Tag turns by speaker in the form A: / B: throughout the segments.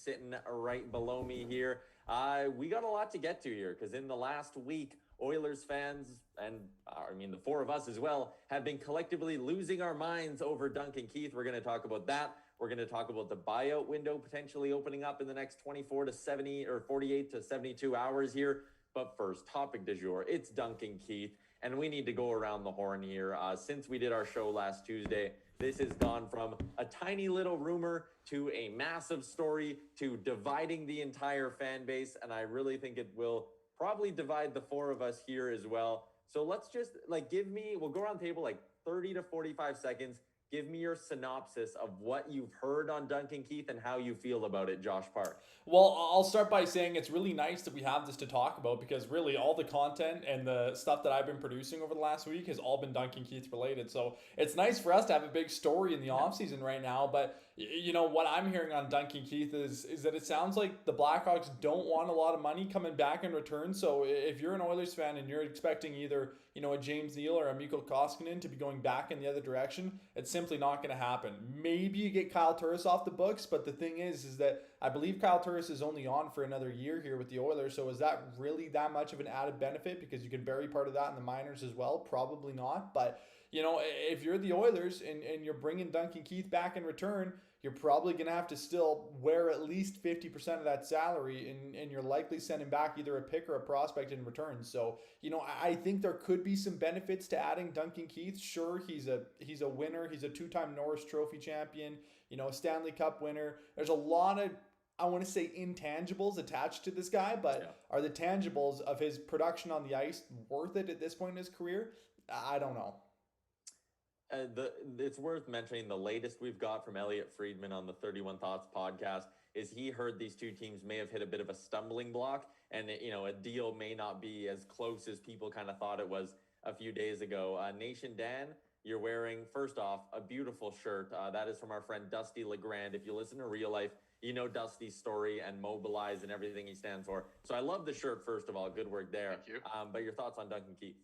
A: sitting right below me here. We got a lot to get to here because in the last week, Oilers fans, and the four of us as well, have been collectively losing our minds over Duncan Keith. We're going to talk about that. We're going to talk about the buyout window potentially opening up in the next 24 to 70 or 48 to 72 hours here. But first, topic du jour, it's Duncan Keith. And we need to go around the horn here. Since we did our show last Tuesday, this has gone from a tiny little rumor to a massive story to dividing the entire fan base. And I really think it will probably divide the four of us here as well. So let's just we'll go around the table 30 to 45 seconds. Give me your synopsis of what you've heard on Duncan Keith and how you feel about it, Josh Park.
B: Well, I'll start by saying it's really nice that we have this to talk about because really all the content and the stuff that I've been producing over the last week has all been Duncan Keith related. So it's nice for us to have a big story in the offseason right now. But, what I'm hearing on Duncan Keith is that it sounds like the Blackhawks don't want a lot of money coming back in return. So if you're an Oilers fan and you're expecting either, a James Neal or a Mikko Koskinen to be going back in the other direction, it's simply not going to happen. Maybe you get Kyle Turris off the books, but the thing is that I believe Kyle Turris is only on for another year here with the Oilers. So is that really that much of an added benefit? Because you can bury part of that in the minors as well. Probably not. But, if you're the Oilers and you're bringing Duncan Keith back in return, you're probably going to have to still wear at least 50% of that salary, and you're likely sending back either a pick or a prospect in return. So, I think there could be some benefits to adding Duncan Keith. Sure, he's a winner. He's a two-time Norris Trophy champion, a Stanley Cup winner. There's a lot of, I want to say, intangibles attached to this guy, but are the tangibles of his production on the ice worth it at this point in his career? I don't know.
A: It's worth mentioning the latest we've got from Elliot Friedman on the 31 Thoughts podcast is he heard these two teams may have hit a bit of a stumbling block, and a deal may not be as close as people kind of thought it was a few days ago. Nation Dan, you're wearing, first off, a beautiful shirt. That is from our friend Dusty LeGrand. If you listen to Real Life, you know Dusty's story and Mobilize and everything he stands for. So I love the shirt, first of all. Good work there.
C: Thank you.
A: But your thoughts on Duncan Keith?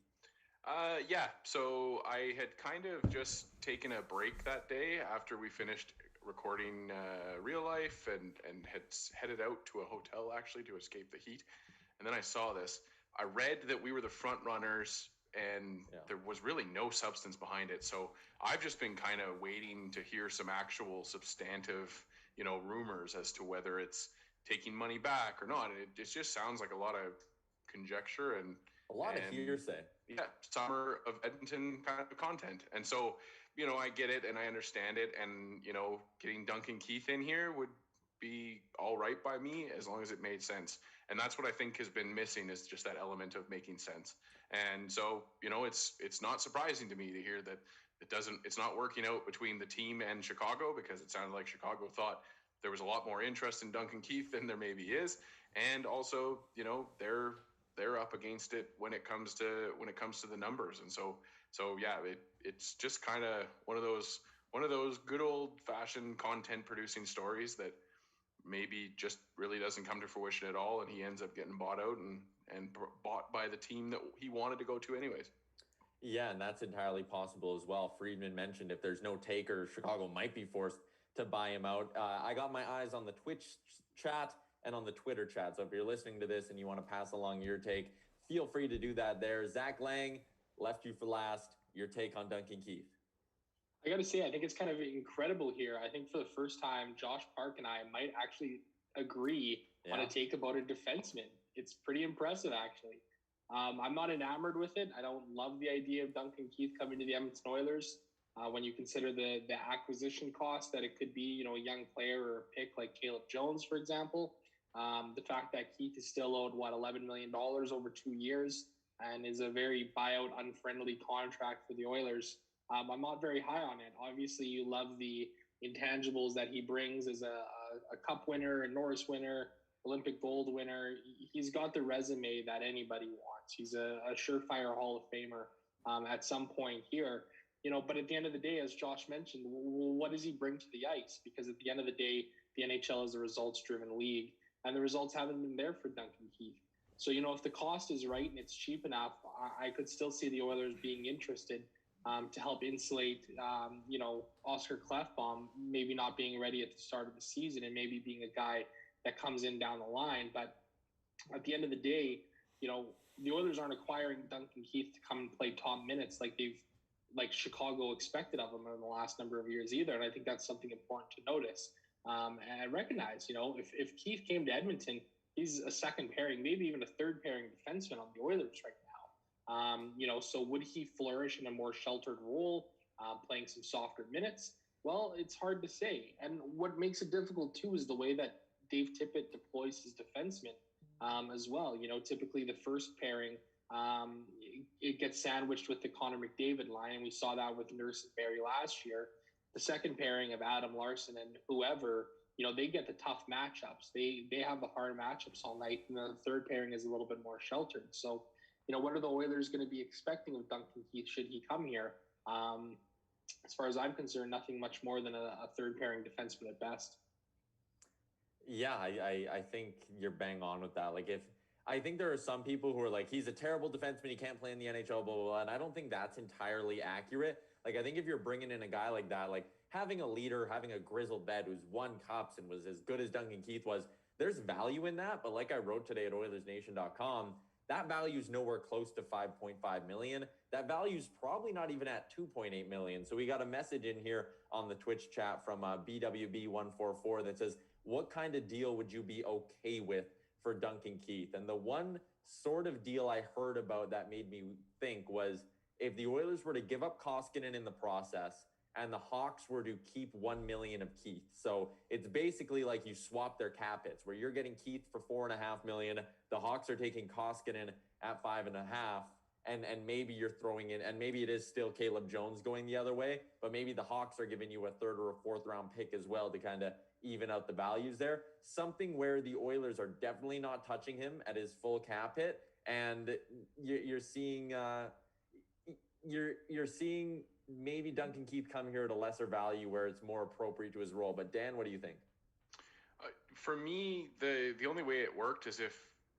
C: So I had kind of just taken a break that day after we finished recording Real Life and had headed out to a hotel actually to escape the heat. And then I saw this. I read that we were the front runners and there was really no substance behind it. So I've just been kind of waiting to hear some actual substantive, rumors as to whether it's taking money back or not. It just sounds like a lot of conjecture and
A: a lot of hearsay.
C: Yeah, summer of Edmonton kind of content. And so, I get it and I understand it. And, getting Duncan Keith in here would be all right by me as long as it made sense. And that's what I think has been missing is just that element of making sense. And so, it's not surprising to me to hear that it's not working out between the team and Chicago, because it sounded like Chicago thought there was a lot more interest in Duncan Keith than there maybe is. And also, they're up against it when it comes to the numbers. And so it's just kind of one of those good old fashioned content producing stories that maybe just really doesn't come to fruition at all, and he ends up getting bought out and bought by the team that he wanted to go to anyways.
A: Yeah, and that's entirely possible as well. Friedman mentioned if there's no taker, Chicago might be forced to buy him out. I got my eyes on the Twitch chat and on the Twitter chat. So if you're listening to this and you want to pass along your take, feel free to do that there. Zach Lang, left you for last. Your take on Duncan Keith.
D: I got to say, I think it's kind of incredible here. I think for the first time, Josh Park and I might actually agree on a take about a defenseman. It's pretty impressive, actually. I'm not enamored with it. I don't love the idea of Duncan Keith coming to the Edmonton Oilers. When you consider the acquisition cost that it could be, a young player or a pick like Caleb Jones, for example. The fact that Keith is still owed, $11 million over 2 years and is a very buyout unfriendly contract for the Oilers. I'm not very high on it. Obviously, you love the intangibles that he brings as a cup winner, a Norris winner, Olympic gold winner. He's got the resume that anybody wants. He's a surefire Hall of Famer at some point here. But at the end of the day, as Josh mentioned, what does he bring to the ice? Because at the end of the day, the NHL is a results-driven league, and the results haven't been there for Duncan Keith. So, if the cost is right and it's cheap enough, I could still see the Oilers being interested to help insulate, Oscar Klefbom maybe not being ready at the start of the season and maybe being a guy that comes in down the line. But at the end of the day, the Oilers aren't acquiring Duncan Keith to come and play top minutes like Chicago expected of him in the last number of years either. And I think that's something important to notice and recognize. If Keith came to Edmonton, he's a second pairing, maybe even a third pairing defenseman on the Oilers right now. So would he flourish in a more sheltered role, playing some softer minutes? Well, it's hard to say. And what makes it difficult too is the way that Dave Tippett deploys his defensemen as well. Typically the first pairing, it gets sandwiched with the Connor McDavid line, and we saw that with Nurse and Barrie last year. The second pairing of Adam Larsson and whoever, they get the tough matchups. They have the hard matchups all night, and the third pairing is a little bit more sheltered. So, what are the Oilers going to be expecting of Duncan Keith should he come here? As far as I'm concerned, nothing much more than a third pairing defenseman at best.
A: Yeah, I think you're bang on with that. I think there are some people who are like, he's a terrible defenseman, he can't play in the NHL, blah, blah, blah. And I don't think that's entirely accurate. I think if you're bringing in a guy like that, having a leader, having a grizzled vet who's won cups and was as good as Duncan Keith was, there's value in that. But like I wrote today at OilersNation.com, that value is nowhere close to $5.5 million. That value is probably not even at $2.8 million. So we got a message in here on the Twitch chat from BWB144 that says, what kind of deal would you be okay with for Duncan Keith? And the one sort of deal I heard about that made me think was if the Oilers were to give up Koskinen in the process and the Hawks were to keep $1 million of Keith. So it's basically like you swap their cap hits where you're getting Keith for $4.5 million. The Hawks are taking Koskinen at $5.5 million. And maybe you're throwing in, and maybe it is still Caleb Jones going the other way, but maybe the Hawks are giving you a third or a fourth round pick as well to kind of even out the values there. Something where the Oilers are definitely not touching him at his full cap hit, and you're seeing you're seeing maybe Duncan Keith come here at a lesser value where it's more appropriate to his role. But Dan, what do you think?
C: For me, the only way it worked is if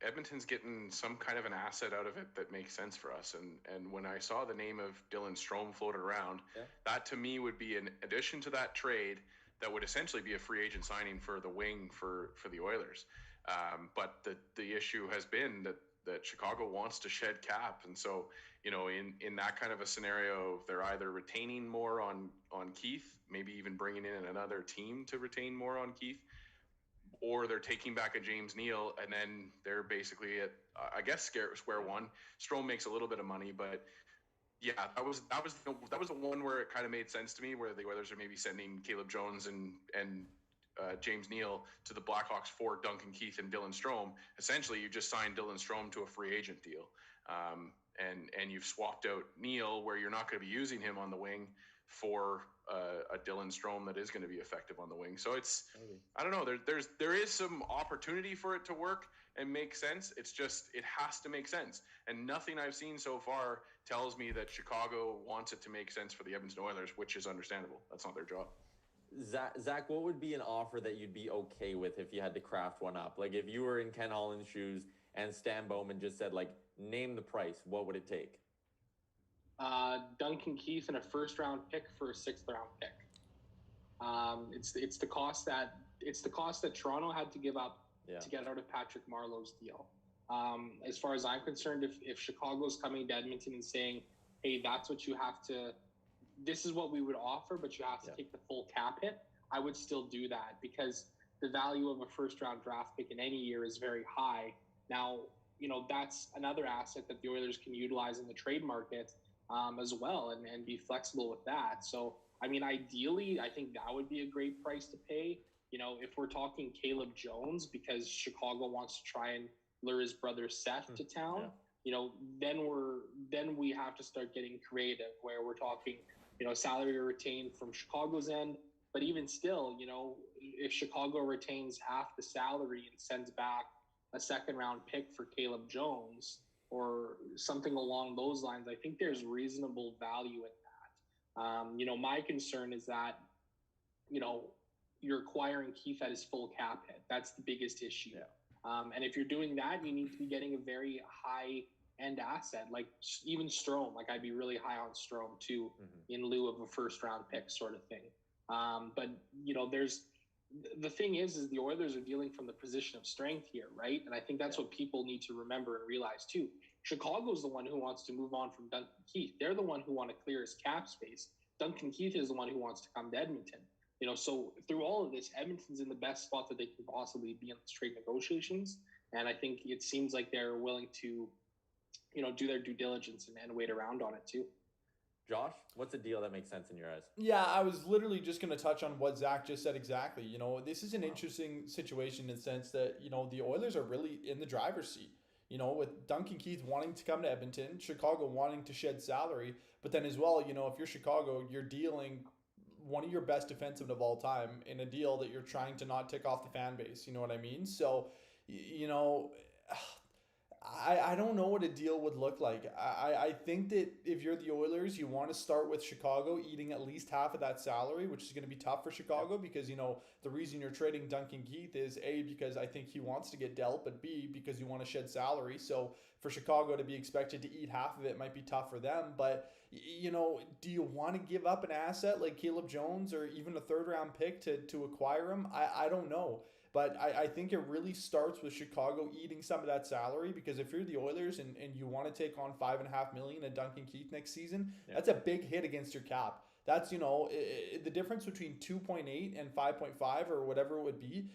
C: Edmonton's getting some kind of an asset out of it that makes sense for us. And when I saw the name of Dylan Strome floated around, that to me would be an addition to that trade that would essentially be a free agent signing for the wing for the Oilers. But the issue has been that Chicago wants to shed cap. And so, in that kind of a scenario, they're either retaining more on Keith, maybe even bringing in another team to retain more on Keith, or they're taking back a James Neal, and then they're basically at, I guess, square one. Strome makes a little bit of money, but yeah, that was the one where it kind of made sense to me, where the Oilers are maybe sending Caleb Jones and James Neal to the Blackhawks for Duncan Keith and Dylan Strome. Essentially, you just signed Dylan Strome to a free agent deal, and you've swapped out Neal, where you're not going to be using him on the wing, for a Dylan Strome that is going to be effective on the wing. So it's, I don't know, there is some opportunity for it to work and make sense. It's just, it has to make sense. And nothing I've seen so far tells me that Chicago wants it to make sense for the Edmonton Oilers, which is understandable. That's not their job.
A: Zach, what would be an offer that you'd be okay with if you had to craft one up? If you were in Ken Holland's shoes and Stan Bowman just said, name the price, what would it take?
D: Duncan Keith and a first-round pick for a sixth-round pick. It's the cost that Toronto had to give up to get out of Patrick Marleau's deal. As far as I'm concerned, if Chicago's coming to Edmonton and saying, "Hey, that's what you have to," this is what we would offer, but you have to take the full cap hit, I would still do that, because the value of a first-round draft pick in any year is very high. Now, that's another asset that the Oilers can utilize in the trade market as well, and be flexible with that. So, ideally, I think that would be a great price to pay. If we're talking Caleb Jones, because Chicago wants to try and lure his brother Seth to town, then we have to start getting creative, where we're talking, salary retained from Chicago's end. But even still, if Chicago retains half the salary and sends back a second-round pick for Caleb Jones, or something along those lines, I think there's reasonable value in that. My concern is that, you're acquiring Keith at his full cap hit. That's the biggest issue. And if you're doing that, you need to be getting a very high-end asset, like even Strome. I'd be really high on Strome too, in lieu of a first-round pick sort of thing. But, the thing is the Oilers are dealing from the position of strength here, right? And I think that's what people need to remember and realize too. Chicago's the one who wants to move on from Duncan Keith. They're the one who want to clear his cap space. Duncan Keith is the one who wants to come to Edmonton. So through all of this, Edmonton's in the best spot that they can possibly be in the trade negotiations. And I think it seems like they're willing to, do their due diligence and wait around on it too.
A: Josh, what's a deal that makes sense in your eyes?
B: Yeah, I was literally just going to touch on what Zach just said exactly. This is an interesting situation in the sense that, the Oilers are really in the driver's seat. With Duncan Keith wanting to come to Edmonton, Chicago wanting to shed salary, but then as well, if you're Chicago, you're dealing one of your best defensemen of all time in a deal that you're trying to not tick off the fan base. You know what I mean? So, I don't know what a deal would look like. I think that if you're the Oilers, you want to start with Chicago eating at least half of that salary, which is going to be tough for Chicago because, the reason you're trading Duncan Keith is A, because I think he wants to get dealt, but B, because you want to shed salary. So for Chicago to be expected to eat half of it might be tough for them. But, do you want to give up an asset like Caleb Jones or even a third-round pick to acquire him? I don't know. But I think it really starts with Chicago eating some of that salary because if you're the Oilers and you want to take on $5.5 million at Duncan Keith next season, that's a big hit against your cap. That's, the difference between 2.8 and 5.5 or whatever it would be,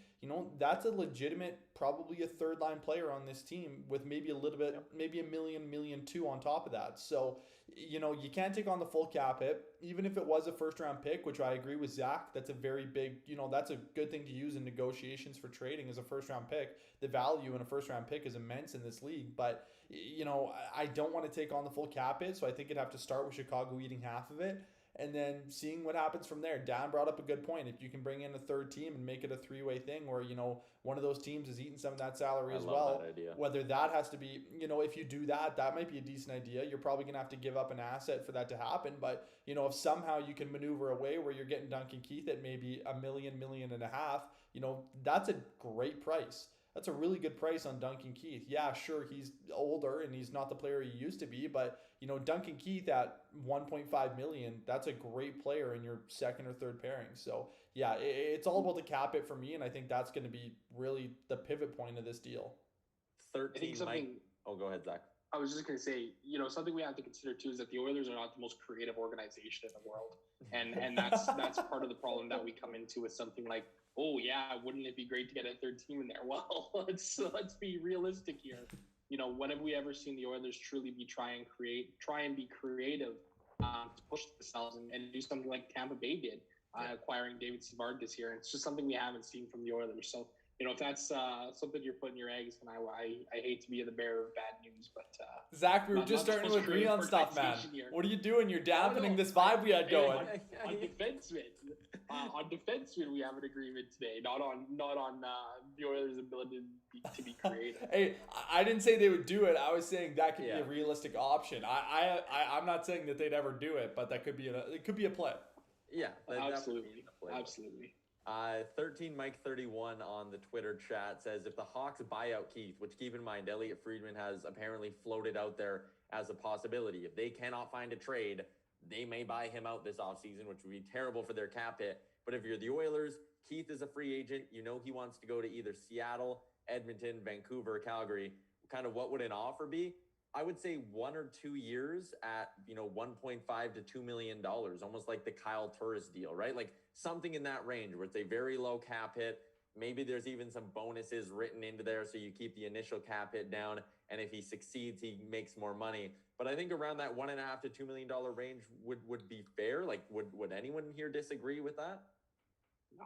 B: that's a legitimate, probably a third line player on this team with maybe a little bit, maybe $1 million, $1.2 million on top of that. So, you can't take on the full cap hit, even if it was a first round pick, which I agree with Zach. That's a very big, that's a good thing to use in negotiations for trading as a first round pick. The value in a first round pick is immense in this league, but I don't want to take on the full cap hit. So I think it'd have to start with Chicago eating half of it and then seeing what happens from there. Dan brought up a good point. If you can bring in a third team and make it a three-way thing where, one of those teams is eating some of that salary as well, whether that has to be, if you do that, that might be a decent idea. You're probably going to have to give up an asset for that to happen. But, if somehow you can maneuver a way where you're getting Duncan Keith at maybe $1 million, $1.5 million, that's a great price. That's a really good price on Duncan Keith. Yeah, sure, he's older and he's not the player he used to be, but Duncan Keith at $1.5 million, that's a great player in your second or third pairing. So yeah, it's all about the cap hit for me, and I think that's going to be really the pivot point of this deal.
A: 13 Mike. Oh, go ahead, Zach.
D: I was just going to say, something we have to consider too is that the Oilers are not the most creative organization in the world, and that's part of the problem that we come into with something like, oh yeah, wouldn't it be great to get a third team in there? Well, let's be realistic here. When have we ever seen the Oilers truly try and be creative to push themselves and do something like Tampa Bay did, acquiring David Savard this year? And it's just something we haven't seen from the Oilers. So, if that's something you're putting your eggs in, I hate to be the bearer of bad news, but
B: Zach, we were just starting to agree on stuff, man. Here. What are you doing? You're dampening this vibe we had going.
D: On defensemen, we have an agreement today, not on the Oilers' ability to be creative.
B: Hey, I didn't say they would do it. I was saying that could be a realistic option. I'm not saying that they'd ever do it, but that could be it could be a play.
A: Yeah,
D: absolutely.
A: 13 Mike 31 on the Twitter chat says if the Hawks buy out Keith, which keep in mind Elliot Friedman has apparently floated out there as a possibility, if they cannot find a trade, they may buy him out this offseason, which would be terrible for their cap hit. But if you're the Oilers, Keith is a free agent. He wants to go to either Seattle, Edmonton, Vancouver, Calgary. Kind of what would an offer be? I would say 1 or 2 years at, 1.5 to $2 million, almost like the Kyle Turris deal, right? Like something in that range where it's a very low cap hit. Maybe there's even some bonuses written into there so you keep the initial cap hit down. And if he succeeds, he makes more money. But I think around that $1.5 to $2 million range would be fair. Like, would anyone here disagree with that?
D: No.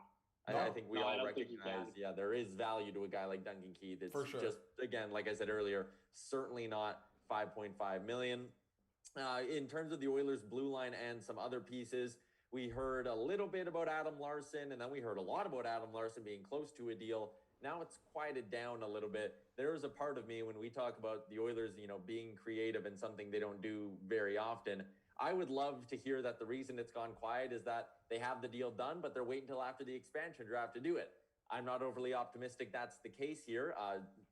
A: I think we all recognize, there is value to a guy like Duncan Keith. It's just, again, like I said earlier, certainly not $5.5 million. In terms of the Oilers' blue line and some other pieces, we heard a little bit about Adam Larsson, and then we heard a lot about Adam Larsson being close to a deal. Now it's quieted down a little bit. There is a part of me when we talk about the Oilers, being creative and something they don't do very often. I would love to hear that the reason it's gone quiet is that they have the deal done, but they're waiting until after the expansion draft to do it. I'm not overly optimistic that's the case here.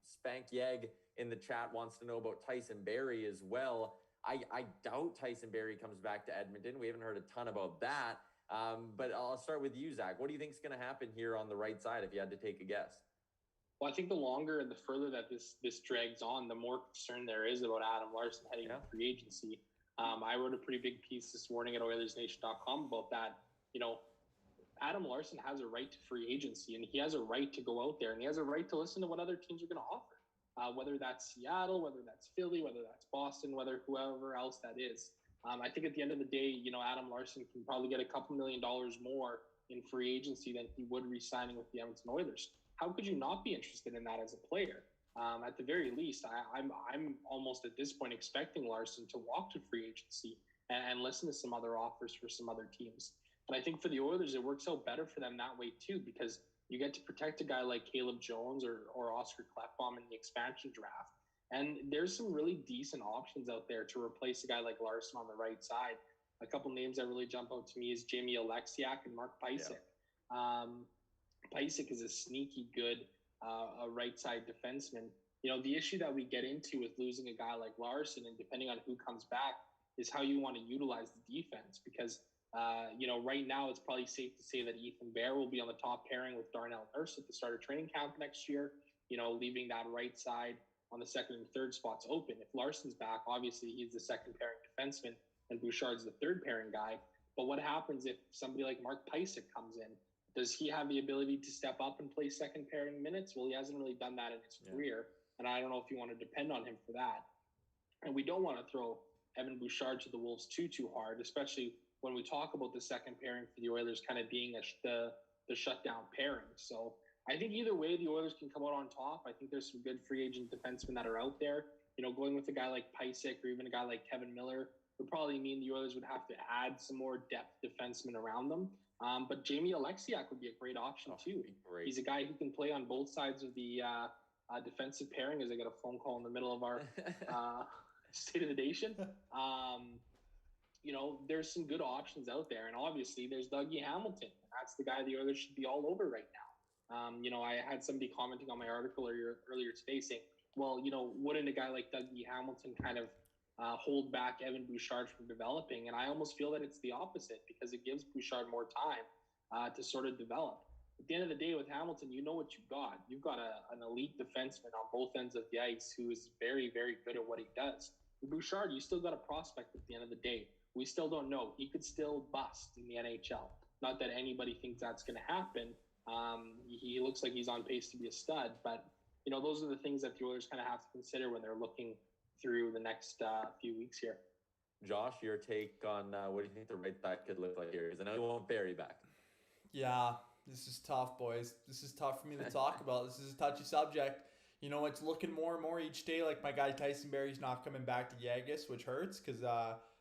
A: Spank Yeg in the chat wants to know about Tyson Barrie as well. I doubt Tyson Barrie comes back to Edmonton. We haven't heard a ton about that. But I'll start with you, Zach. What do you think is going to happen here on the right side if you had to take a guess?
D: Well, I think the longer and the further that this drags on, the more concern there is about Adam Larsson heading to free agency. I wrote a pretty big piece this morning at OilersNation.com about that. You know, Adam Larsson has a right to free agency, and he has a right to go out there, and he has a right to listen to what other teams are going to offer, whether that's Seattle, whether that's Philly, whether that's Boston, whether whoever else that is. I think at the end of the day, you know, Adam Larsson can probably get a couple $1 million more in free agency than he would re-signing with the Edmonton Oilers. How could you not be interested in that as a player? At the very least, I'm almost at this point expecting Larsson to walk to free agency and listen to some other offers for some other teams. And I think for the Oilers, it works out better for them that way too, because you get to protect a guy like Caleb Jones or Oscar Klefbom in the expansion draft. And there's some really decent options out there to replace a guy like Larsson on the right side. A couple names that really jump out to me is Jamie Oleksiak and Mark Pysyk. Yeah. Pysyk is a sneaky good right side defenseman. You know, the issue that we get into with losing a guy like Larsson, and depending on who comes back, is how you want to utilize the defense. Because, you know, right now it's probably safe to say that Ethan Bear will be on the top pairing with Darnell Nurse at the start of training camp next year, you know, leaving that right side on the second and third spots open. If Larsson's back, obviously he's the second pairing defenseman and Bouchard's the third pairing guy. But what happens if somebody like Mark Pysyk comes in? Does he have the ability to step up and play second pairing minutes? Well, he hasn't really done that in his career, and I don't know if you want to depend on him for that. And we don't want to throw Evan Bouchard to the Wolves too hard, especially when we talk about the second pairing for the Oilers kind of being the shutdown pairing. So I think either way, the Oilers can come out on top. I think there's some good free agent defensemen that are out there. You know, going with a guy like Pysyk or even a guy like Kevin Miller would probably mean the Oilers would have to add some more depth defensemen around them. But Jamie Oleksiak would be a great option too. He's a guy who can play on both sides of the defensive pairing, as I get a phone call in the middle of our State of the Nation. You know, there's some good options out there. And obviously there's Dougie Hamilton. That's the guy the Oilers should be all over right now. You know, I had somebody commenting on my article earlier today saying, well, you know, wouldn't a guy like Dougie Hamilton kind of hold back Evan Bouchard from developing? And I almost feel that it's the opposite, because it gives Bouchard more time to sort of develop. At the end of the day with Hamilton, you know what you've got. You've got an elite defenseman on both ends of the ice who is very, very good at what he does. With Bouchard, you still got a prospect at the end of the day. We still don't know. He could still bust in the NHL. Not that anybody thinks that's going to happen. He looks like he's on pace to be a stud, but you know, those are the things that the Oilers kind of have to consider when they're looking through the next few weeks here.
A: Josh, your take on what do you think the right side could look like here? Because I know you won't Barry back.
B: Yeah, this is tough, boys. This is tough for me to talk about. This is a touchy subject. You know, it's looking more and more each day like my guy Tyson Barrie's not coming back to Yagus, which hurts because,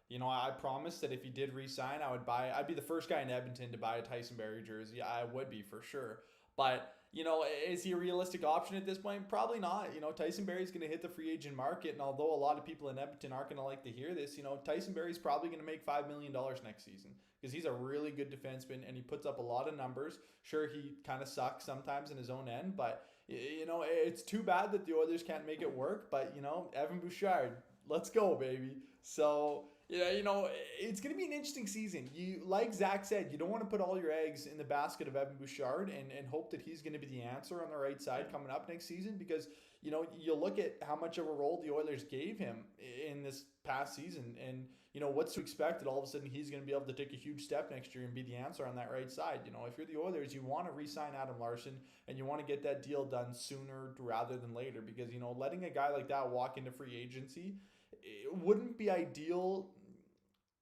B: you know, I promised that if he did re-sign, I'd be the first guy in Edmonton to buy a Tyson Barrie jersey. I would be for sure. But, you know, is he a realistic option at this point? Probably not. You know, Tyson Barrie's going to hit the free agent market, and although a lot of people in Edmonton aren't going to like to hear this, you know, Tyson Barrie's probably going to make $5 million next season because he's a really good defenseman and he puts up a lot of numbers. Sure, he kind of sucks sometimes in his own end, but, you know, it's too bad that the Oilers can't make it work. But, you know, Evan Bouchard, let's go, baby. So, yeah, you know, it's going to be an interesting season. You, like Zach said, you don't want to put all your eggs in the basket of Evan Bouchard and hope that he's going to be the answer on the right side coming up next season, because, you know, you look at how much of a role the Oilers gave him in this past season and, you know, what's to expect that all of a sudden he's going to be able to take a huge step next year and be the answer on that right side. You know, if you're the Oilers, you want to re-sign Adam Larsson and you want to get that deal done sooner rather than later, because, you know, letting a guy like that walk into free agency, it wouldn't be ideal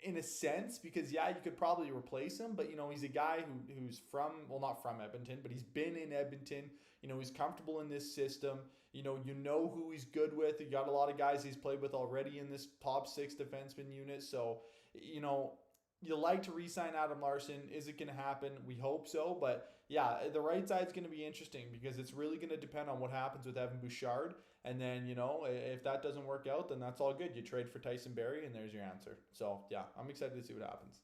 B: in a sense, because yeah, you could probably replace him, but you know, he's a guy who's not from Edmonton, but he's been in Edmonton. You know, he's comfortable in this system. You know who he's good with. You got a lot of guys he's played with already in this top 6 defenseman unit. So, you know, you like to re-sign Adam Larsson. Is it going to happen? We hope so. But yeah, the right side's going to be interesting because it's really going to depend on what happens with Evan Bouchard. And then, you know, if that doesn't work out, then that's all good. You trade for Tyson Barrie and there's your answer. So yeah, I'm excited to see what happens.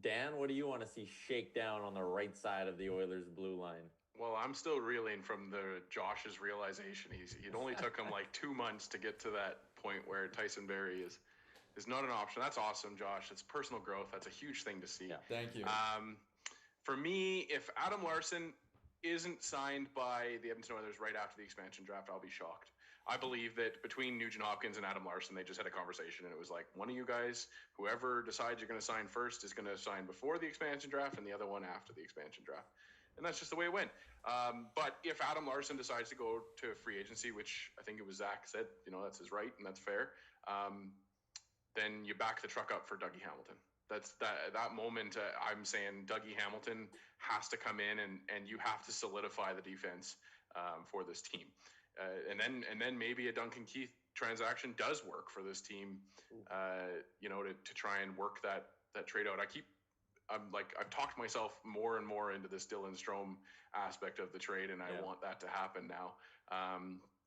A: Dan, what do you want to see shake down on the right side of the Oilers' blue line?
C: Well, I'm still reeling from the Josh's realization. It only took him like 2 months to get to that point where Tyson Barrie is is not an option. That's awesome, Josh. It's personal growth. That's a huge thing to see.
A: Yeah.
B: Thank you.
C: For me, if Adam Larsson isn't signed by the Edmonton Oilers right after the expansion draft, I'll be shocked. I believe that between Nugent Hopkins and Adam Larsson, they just had a conversation, and it was like, one of you guys, whoever decides you're going to sign first, is going to sign before the expansion draft, and the other one after the expansion draft. And that's just the way it went. But if Adam Larsson decides to go to free agency, which I think it was Zach said, that's his right, and that's fair, then you back the truck up for Dougie Hamilton. That's that moment. I'm saying Dougie Hamilton has to come in, and you have to solidify the defense for this team. And then maybe a Duncan Keith transaction does work for this team, to try and work that trade out. I've talked myself more and more into this Dylan Strome aspect of the trade, and I want that to happen now.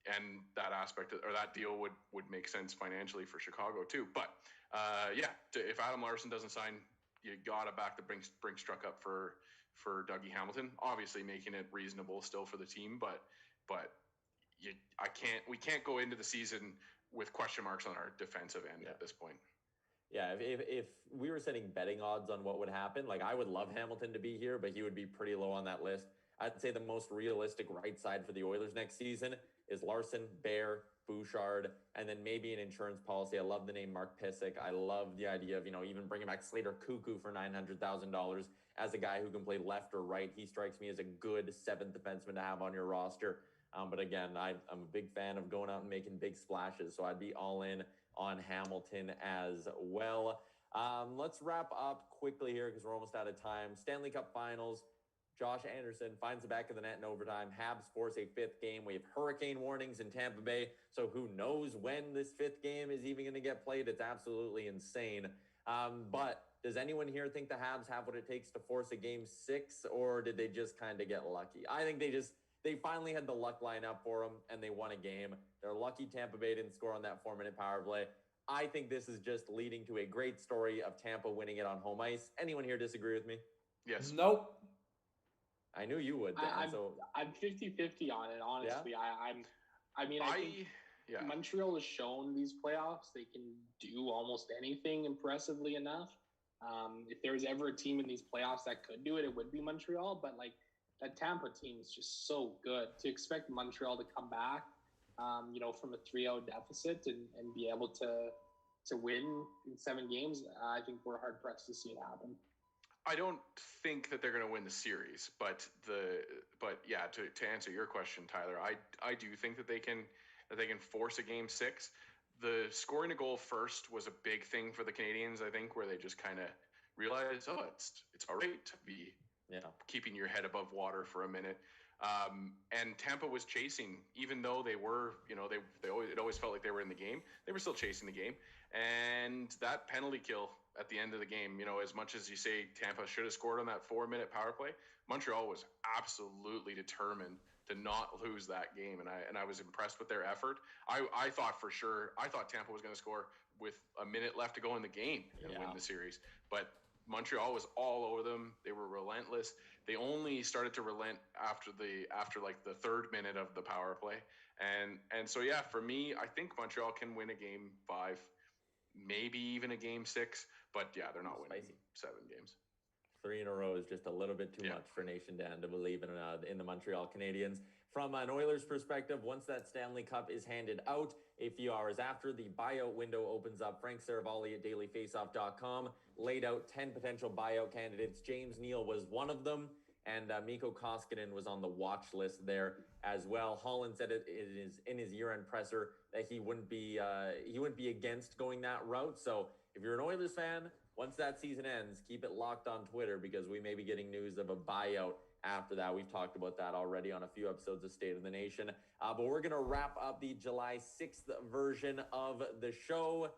C: And that aspect or that deal would make sense financially for Chicago too. But if Adam Larsson doesn't sign, you gotta back the Brinks truck up for Dougie Hamilton. Obviously making it reasonable still for the team, but we can't go into the season with question marks on our defensive end at this point.
A: Yeah, if we were setting betting odds on what would happen, like I would love Hamilton to be here, but he would be pretty low on that list. I'd say the most realistic right side for the Oilers next season is Larsson, Bear, Bouchard, and then maybe an insurance policy. I love the name Mark Pysyk. I love the idea of, even bringing back Slater Cuckoo for $900,000 as a guy who can play left or right. He strikes me as a good seventh defenseman to have on your roster. But again, I'm a big fan of going out and making big splashes, so I'd be all in on Hamilton as well. Let's wrap up quickly here because we're almost out of time. Stanley Cup Finals. Josh Anderson finds the back of the net in overtime. Habs force a fifth game. We have hurricane warnings in Tampa Bay, so who knows when this fifth game is even going to get played. It's absolutely insane. But does anyone here think the Habs have what it takes to force a game 6, or did they just kind of get lucky? I think they finally had the luck line up for them, and they won a game. They're lucky Tampa Bay didn't score on that 4-minute power play. I think this is just leading to a great story of Tampa winning it on home ice. Anyone here disagree with me?
C: Yes.
B: Nope.
A: I knew you would, Dan.
D: I'm 50-50 on it, honestly.
A: Yeah?
D: I think Montreal has shown these playoffs they can do almost anything impressively enough. If there was ever a team in these playoffs that could do it, it would be Montreal. But that Tampa team is just so good. To expect Montreal to come back, from a 3-0 deficit and be able to win in 7 games, I think we're hard pressed to see it happen.
C: I don't think that they're going to win the series, but to answer your question, Tyler, I do think that they can force a game 6. The scoring a goal first was a big thing for the Canadians, I think, where they just kind of realized, it's all right to be keeping your head above water for a minute. And Tampa was chasing, even though they were, it always felt like they were in the game. They were still chasing the game, and that penalty kill at the end of the game, as much as you say Tampa should have scored on that 4-minute power play, Montreal was absolutely determined to not lose that game, and I was impressed with their effort. I thought Tampa was going to score with a minute left to go in the game and win the series, but Montreal was all over them. They were relentless. They only started to relent after the 3rd minute of the power play, and so for me, I think Montreal can win a game 5, maybe even a game 6, but they're not winning 7 games.
A: 3 in a row is just a little bit too much for Nation Dan to believe in the Montreal Canadiens. From an Oilers perspective, once that Stanley Cup is handed out, a few hours after, the buyout window opens up. Frank Saravalli at dailyfaceoff.com laid out 10 potential buyout candidates. James Neal was one of them, and Mikko Koskinen was on the watch list there as well. Holland said it is in his year-end presser that he wouldn't be against going that route. So if you're an Oilers fan, once that season ends, keep it locked on Twitter because we may be getting news of a buyout after that. We've talked about that already on a few episodes of State of the Nation. But we're going to wrap up the July 6th version of the show.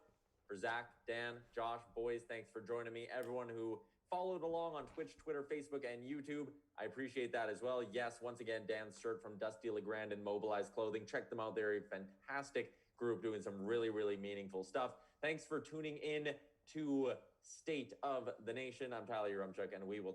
A: For Zach, Dan, Josh, boys, thanks for joining me. Everyone who followed along on Twitch, Twitter, Facebook, and YouTube, I appreciate that as well. Yes, once again, Dan's shirt from Dusty LeGrand and Mobilized Clothing. Check them out. They're a fantastic group doing some really, really meaningful stuff. Thanks for tuning in to State of the Nation. I'm Tyler Yaremchuk, and we will